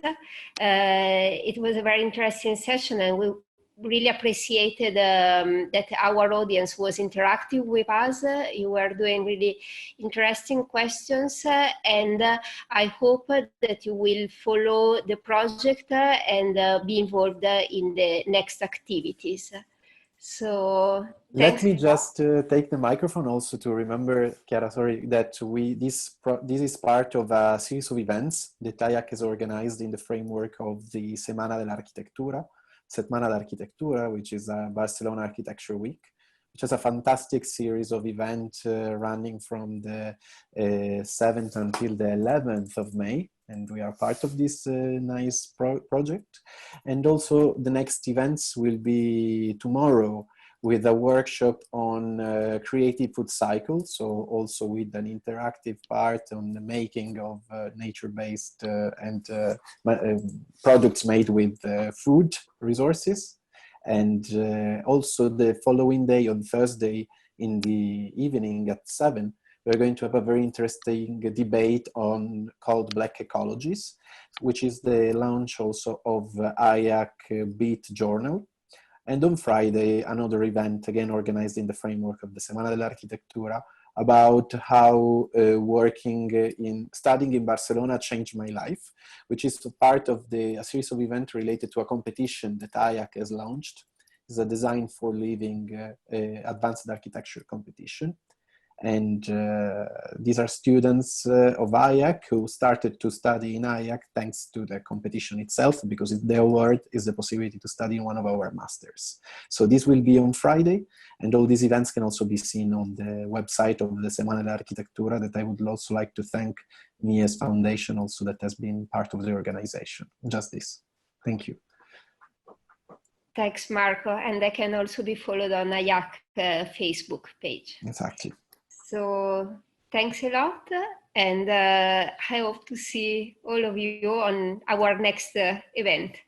It was a very interesting session, and we really appreciated that our audience was interactive with us. You were doing really interesting questions, and I hope that you will follow the project and be involved in the next activities. So let me just take the microphone also to remember, Chiara, sorry, that this is part of a series of events that IAAC has organized in the framework of the Setmana d'Arquitectura, which is a Barcelona Architecture Week, which is a fantastic series of events running from the 7th until the 11th of May. And we are part of this nice project. And also the next events will be tomorrow with a workshop on creative food cycles. So also with an interactive part on the making of nature-based and products made with food resources. And also the following day on Thursday in the evening at 7, we're going to have a very interesting debate called Black Ecologies, which is the launch also of IAAC Beat Journal. And on Friday, another event, again organized in the framework of the Setmana dell'Architettura, about how studying in Barcelona changed my life, which is part of a series of events related to a competition that IAAC has launched. It's a Design for Living advanced architecture competition. And these are students of IAAC who started to study in IAAC thanks to the competition itself, because the award is the possibility to study in one of our masters. So this will be on Friday, and all these events can also be seen on the website of the Setmana dell'Architettura, that I would also like to thank Mies Foundation also, that has been part of the organization. Just this. Thank you. Thanks, Marco. And they can also be followed on IAAC Facebook page. Exactly. So thanks a lot, and I hope to see all of you on our next event.